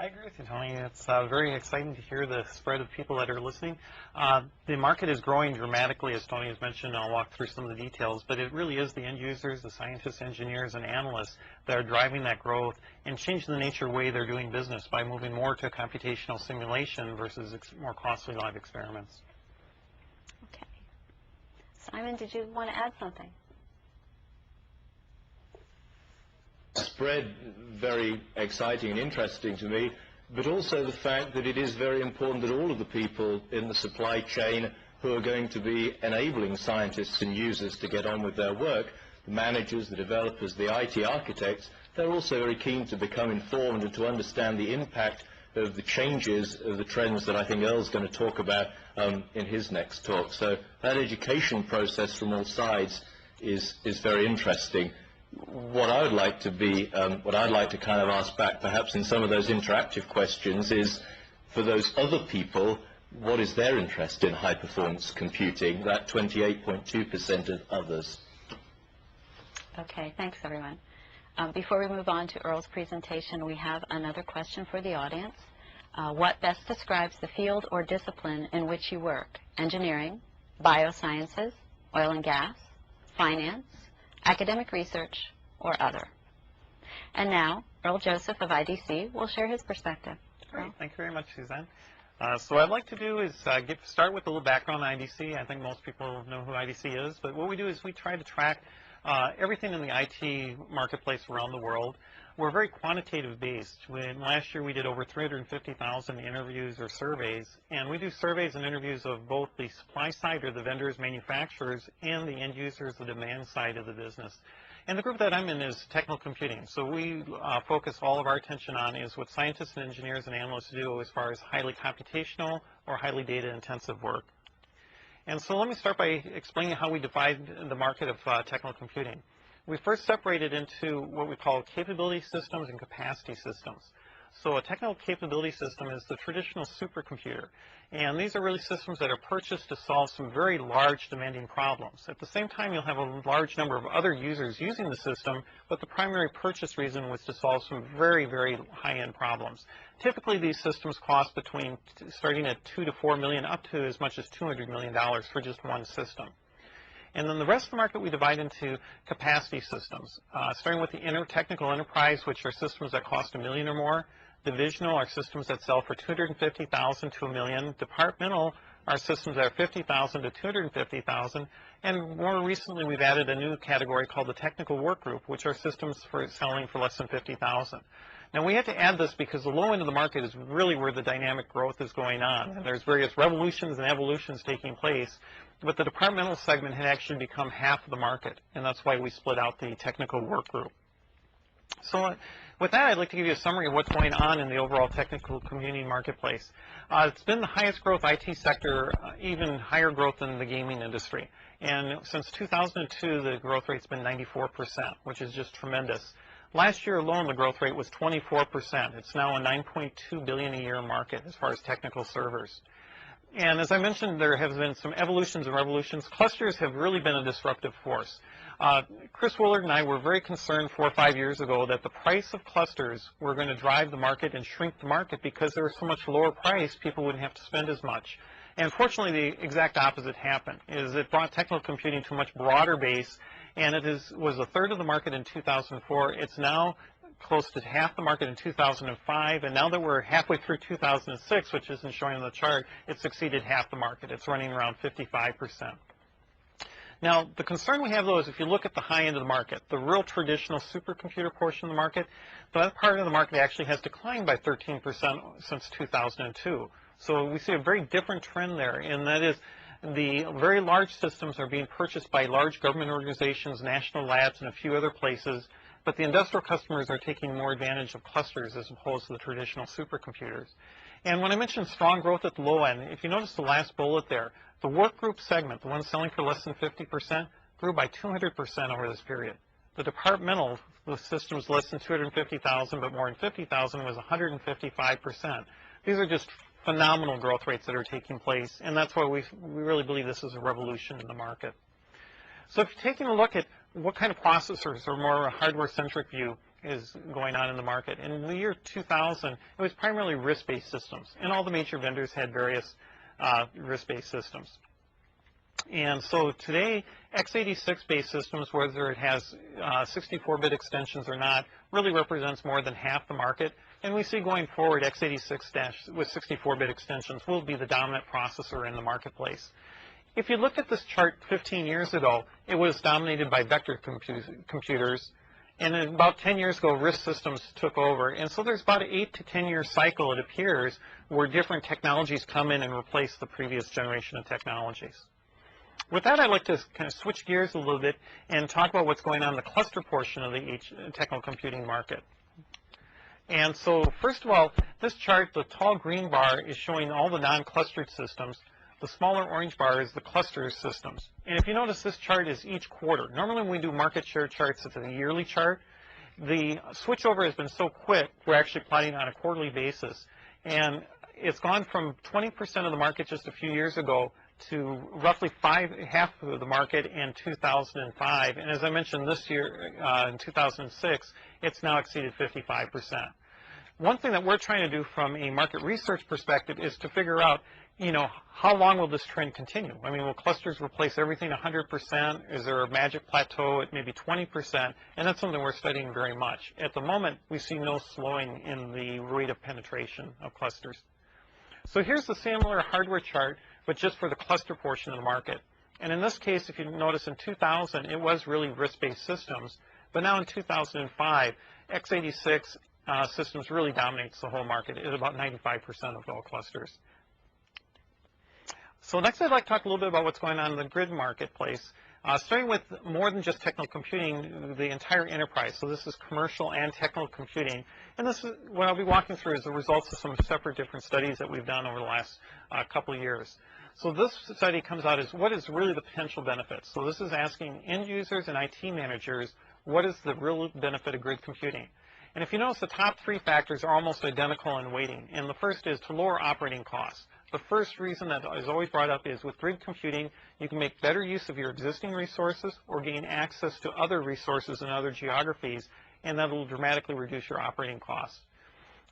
I agree with you, Tony. It's very exciting to hear the spread of people that are listening. The market is growing dramatically, as Tony has mentioned. I'll walk through some of the details, but it really is the end users, the scientists, engineers, and analysts that are driving that growth and changing the nature of the way they're doing business by moving more to computational simulation versus more costly live experiments. Okay. Simon, did you want to add something? Spread very exciting and interesting to me, but also the fact that it is very important that all of the people in the supply chain who are going to be enabling scientists and users to get on with their work, the managers, the developers, the IT architects, they're also very keen to become informed and to understand the impact of the changes, of the trends that I think Earl's going to talk about in his next talk. So that education process from all sides is very interesting. What I would like to kind of ask back, perhaps in some of those interactive questions, is for those other people, what is their interest in high-performance computing, that 28.2% of others? Okay, thanks, everyone. Before we move on to Earl's presentation, we have another question for the audience. What best describes the field or discipline in which you work? Engineering, biosciences, oil and gas, finance, academic research, or other. And now, Earl Joseph of IDC will share his perspective. Great. Thank you very much, Suzanne. So what I'd like to do is start with a little background on IDC. I think most people know who IDC is, but what we do is we try to track everything in the IT marketplace around the world. We're very quantitative based. Last year we did over 350,000 interviews or surveys, and we do surveys and interviews of both the supply side, or the vendors, manufacturers, and the end users, the demand side of the business. And the group that I'm in is technical computing. So we focus all of our attention on is what scientists and engineers and analysts do as far as highly computational or highly data intensive work. And so let me start by explaining how we divide the market of technical computing. We first separated into what we call capability systems and capacity systems. So a technical capability system is the traditional supercomputer. And these are really systems that are purchased to solve some very large demanding problems. At the same time, you'll have a large number of other users using the system, but the primary purchase reason was to solve some very, very high-end problems. Typically, these systems cost between starting at $2 to $4 million up to as much as $200 million for just one system. And then the rest of the market we divide into capacity systems, starting with the technical enterprise, which are systems that cost $1 million or more. Divisional are systems that sell for $250,000 to $1 million. Departmental are systems that are $50,000 to $250,000. And more recently, we've added a new category called the technical work group, which are systems for selling for less than $50,000. Now, we had to add this because the low end of the market is really where the dynamic growth is going on. And there's various revolutions and evolutions taking place. But the departmental segment had actually become half of the market, and that's why we split out the technical work group. So with that, I'd like to give you a summary of what's going on in the overall technical computing marketplace. It's been the highest growth IT sector, even higher growth than the gaming industry. And since 2002, the growth rate's been 94%, which is just tremendous. Last year alone, the growth rate was 24%. It's now a $9.2 billion a year market as far as technical servers. And as I mentioned, there have been some evolutions and revolutions. Clusters have really been a disruptive force. Chris Willard and I were very concerned 4 or 5 years ago that the price of clusters were going to drive the market and shrink the market because they were so much lower price, people wouldn't have to spend as much. And fortunately, the exact opposite happened, is it brought technical computing to a much broader base, and it was a third of the market in 2004. It's now close to half the market in 2005, and now that we're halfway through 2006, which isn't showing on the chart, it's exceeded half the market. It's running around 55%. Now, the concern we have, though, is if you look at the high end of the market, the real traditional supercomputer portion of the market, that part of the market actually has declined by 13% since 2002. So we see a very different trend there, and that is the very large systems are being purchased by large government organizations, national labs, and a few other places. But the industrial customers are taking more advantage of clusters as opposed to the traditional supercomputers. And when I mentioned strong growth at the low end, if you notice the last bullet there, the work group segment, the one selling for less than 50%, grew by 200% over this period. The departmental, the systems less than 250,000 but more than 50,000, was 155%. These are just phenomenal growth rates that are taking place, and that's why we really believe this is a revolution in the market. So if you're taking a look at what kind of processors, or more a hardware-centric view, is going on in the market. In the year 2000, it was primarily risk-based systems, and all the major vendors had various risk-based systems. And so today, x86-based systems, whether it has 64-bit extensions or not, really represents more than half the market. And we see going forward, x86 with 64-bit extensions will be the dominant processor in the marketplace. If you looked at this chart 15 years ago, it was dominated by vector computers. And then about 10 years ago, RISC systems took over. And so there's about an 8 to 10-year cycle, it appears, where different technologies come in and replace the previous generation of technologies. With that, I'd like to kind of switch gears a little bit and talk about what's going on in the cluster portion of the technical computing market. And so, first of all, this chart, the tall green bar, is showing all the non-clustered systems. The smaller orange bar is the cluster systems. And if you notice, this chart is each quarter. Normally when we do market share charts, it's a yearly chart. The switchover has been so quick, we're actually plotting on a quarterly basis. And it's gone from 20% of the market just a few years ago to roughly half of the market in 2005. And as I mentioned this year, in 2006, it's now exceeded 55%. One thing that we're trying to do from a market research perspective is to figure out, how long will this trend continue? I mean, will clusters replace everything 100%? Is there a magic plateau at maybe 20%? And that's something we're studying very much. At the moment, we see no slowing in the rate of penetration of clusters. So here's the similar hardware chart, but just for the cluster portion of the market. And in this case, if you notice, in 2000, it was really RISC-based systems. But now in 2005, x86 systems really dominates the whole market at about 95% of all clusters. So next, I'd like to talk a little bit about what's going on in the grid marketplace, starting with more than just technical computing, the entire enterprise. So this is commercial and technical computing. And this is what I'll be walking through is the results of some separate different studies that we've done over the last couple of years. So this study comes out as what is really the potential benefits. So this is asking end users and IT managers, what is the real benefit of grid computing? And if you notice, the top three factors are almost identical in weighting. And the first is to lower operating costs. The first reason that is always brought up is with grid computing, you can make better use of your existing resources or gain access to other resources in other geographies, and that will dramatically reduce your operating costs.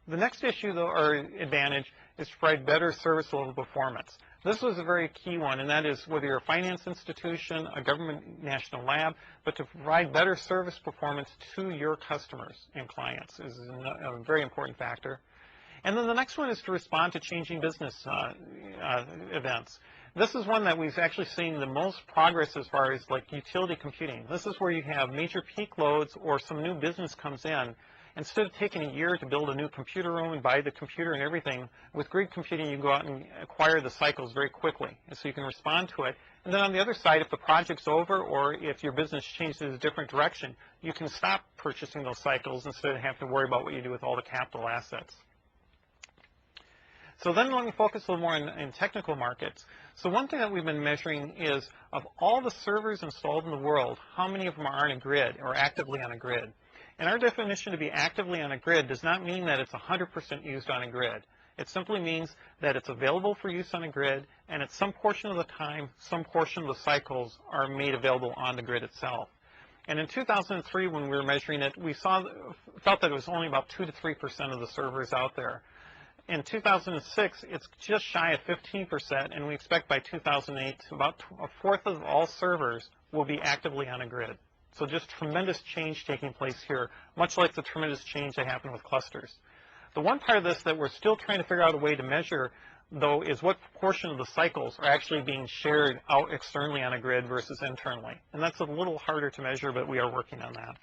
The next issue, though, or advantage, is to provide better service level performance. This was a very key one, and that is whether you're a finance institution, a government national lab, but to provide better service performance to your customers and clients is a very important factor. And then the next one is to respond to changing business events. This is one that we've actually seen the most progress as far as like utility computing. This is where you have major peak loads or some new business comes in. Instead of taking a year to build a new computer room and buy the computer and everything, with grid computing you go out and acquire the cycles very quickly, and so you can respond to it. And then on the other side, if the project's over or if your business changes in a different direction, you can stop purchasing those cycles instead of having to worry about what you do with all the capital assets. So then let me focus a little more in technical markets. So one thing that we've been measuring is of all the servers installed in the world, how many of them are on a grid or actively on a grid? And our definition to be actively on a grid does not mean that it's 100% used on a grid. It simply means that it's available for use on a grid, and at some portion of the time, some portion of the cycles are made available on the grid itself. And in 2003, when we were measuring it, we felt that it was only about 2 to 3% of the servers out there. In 2006, it's just shy of 15%, and we expect by 2008, about a fourth of all servers will be actively on a grid. So just tremendous change taking place here, much like the tremendous change that happened with clusters. The one part of this that we're still trying to figure out a way to measure, though, is what proportion of the cycles are actually being shared out externally on a grid versus internally. And that's a little harder to measure, but we are working on that.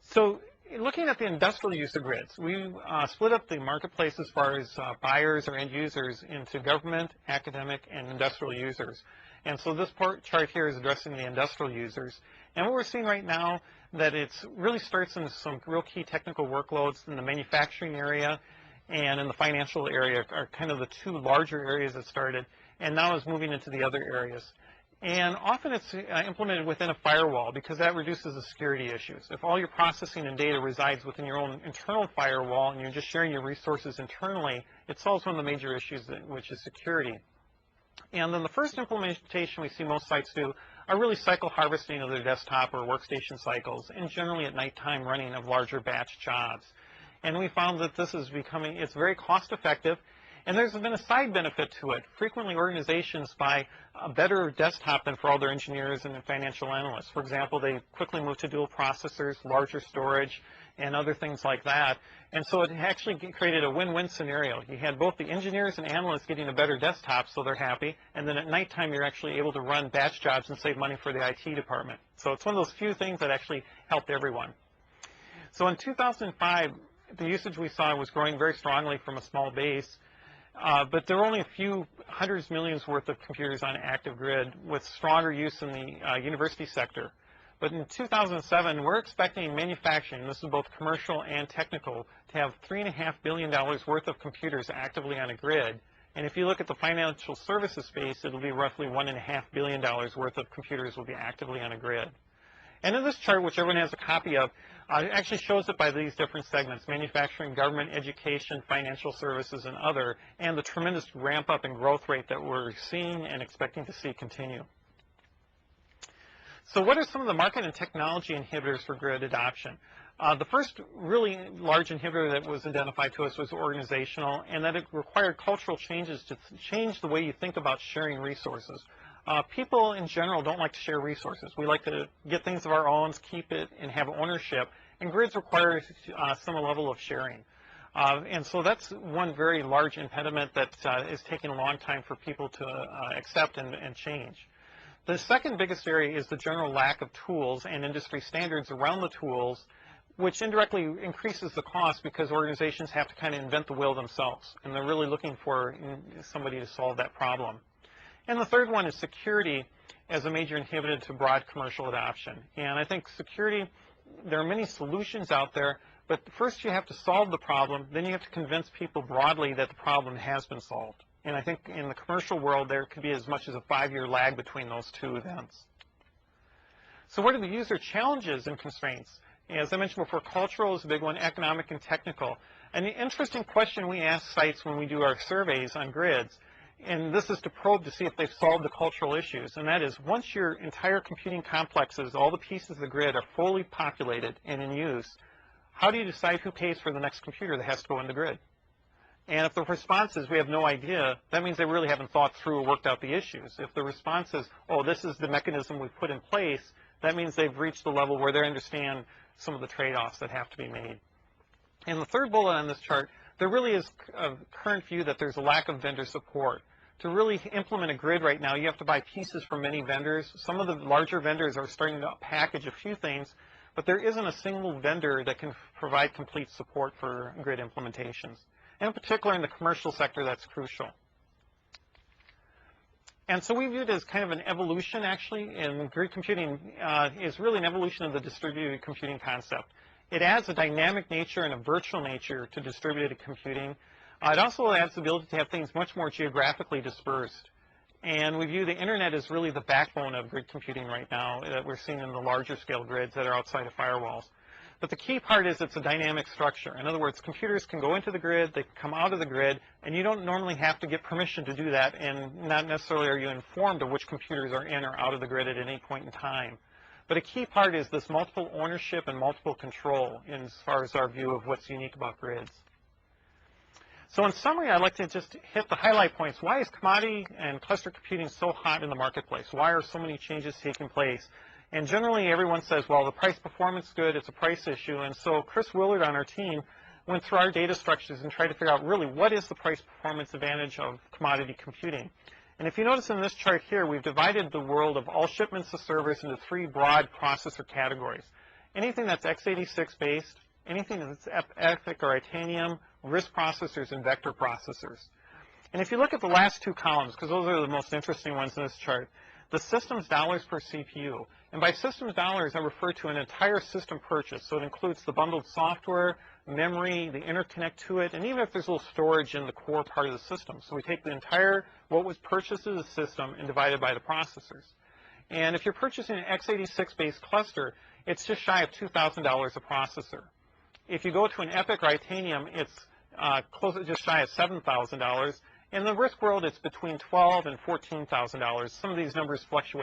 So looking at the industrial use of grids, we split up the marketplace as far as buyers or end users into government, academic, and industrial users. And so this chart here is addressing the industrial users. And what we're seeing right now that it's really starts in some real key technical workloads in the manufacturing area and in the financial area are kind of the two larger areas that started, and now is moving into the other areas. And often it's implemented within a firewall because that reduces the security issues. If all your processing and data resides within your own internal firewall and you're just sharing your resources internally, it solves one of the major issues, which is security. And then the first implementation we see most sites do are really cycle harvesting of their desktop or workstation cycles, and generally at nighttime running of larger batch jobs. And we found that this is it's very cost effective, and there's been a side benefit to it. Frequently organizations buy a better desktop than for all their engineers and financial analysts. For example, they quickly move to dual processors, larger storage, and other things like that. And so it actually created a win-win scenario. You had both the engineers and analysts getting a better desktop, so they're happy, and then at nighttime you're actually able to run batch jobs and save money for the IT department. So it's one of those few things that actually helped everyone. So in 2005, the usage we saw was growing very strongly from a small base, but there were only a few hundreds of millions worth of computers on active grid with stronger use in the university sector. But in 2007, we're expecting manufacturing, this is both commercial and technical, to have $3.5 billion worth of computers actively on a grid. And if you look at the financial services space, it'll be roughly $1.5 billion worth of computers will be actively on a grid. And in this chart, which everyone has a copy of, it actually shows it by these different segments: manufacturing, government, education, financial services, and other, and the tremendous ramp up in growth rate that we're seeing and expecting to see continue. So what are some of the market and technology inhibitors for grid adoption? The first really large inhibitor that was identified to us was organizational, and that it required cultural changes to change the way you think about sharing resources. People in general don't like to share resources. We like to get things of our own, keep it, and have ownership, and grids require some level of sharing. And so that's one very large impediment that is taking a long time for people to accept and change. The second biggest area is the general lack of tools and industry standards around the tools, which indirectly increases the cost because organizations have to kind of invent the wheel themselves, and they're really looking for somebody to solve that problem. And the third one is security as a major inhibitor to broad commercial adoption. And I think security, there are many solutions out there, but first you have to solve the problem, then you have to convince people broadly that the problem has been solved. And I think in the commercial world, there could be as much as a 5-year lag between those two events. So what are the user challenges and constraints? As I mentioned before, cultural is a big one, economic and technical. And the interesting question we ask sites when we do our surveys on grids, and this is to probe to see if they've solved the cultural issues, and that is, once your entire computing complexes, all the pieces of the grid are fully populated and in use, how do you decide who pays for the next computer that has to go in the grid? And if the response is, we have no idea, that means they really haven't thought through or worked out the issues. If the response is, oh, this is the mechanism we've put in place, that means they've reached the level where they understand some of the trade-offs that have to be made. And the third bullet on this chart, there really is a current view that there's a lack of vendor support. To really implement a grid right now, you have to buy pieces from many vendors. Some of the larger vendors are starting to package a few things, but there isn't a single vendor that can provide complete support for grid implementations. And in particular in the commercial sector, that's crucial. And so we view it as kind of an evolution, actually, in grid computing is really an evolution of the distributed computing concept. It adds a dynamic nature and a virtual nature to distributed computing. It also adds the ability to have things much more geographically dispersed. And we view the internet as really the backbone of grid computing right now that we're seeing in the larger scale grids that are outside of firewalls. But the key part is it's a dynamic structure. In other words, computers can go into the grid, they can come out of the grid, and you don't normally have to get permission to do that, and not necessarily are you informed of which computers are in or out of the grid at any point in time. But a key part is this multiple ownership and multiple control as far as our view of what's unique about grids. So in summary, I'd like to just hit the highlight points. Why is commodity and cluster computing so hot in the marketplace? Why are so many changes taking place? And generally, everyone says, well, the price performance is good, it's a price issue. And so Chris Willard on our team went through our data structures and tried to figure out really what is the price performance advantage of commodity computing. And if you notice in this chart here, we've divided the world of all shipments of servers into 3 broad processor categories. Anything that's x86 based, anything that's EPYC or Itanium, RISC processors, and vector processors. And if you look at the last 2 columns, because those are the most interesting ones in this chart, the system's dollars per CPU. And by systems dollars, I refer to an entire system purchase. So it includes the bundled software, memory, the interconnect to it, and even if there's a little storage in the core part of the system. So we take the entire, what was purchased as a system, and divide it by the processors. And if you're purchasing an x86-based cluster, it's just shy of $2,000 a processor. If you go to an EPYC or Itanium, it's just shy of $7,000. In the risk world, it's between $12,000 and $14,000. Some of these numbers fluctuate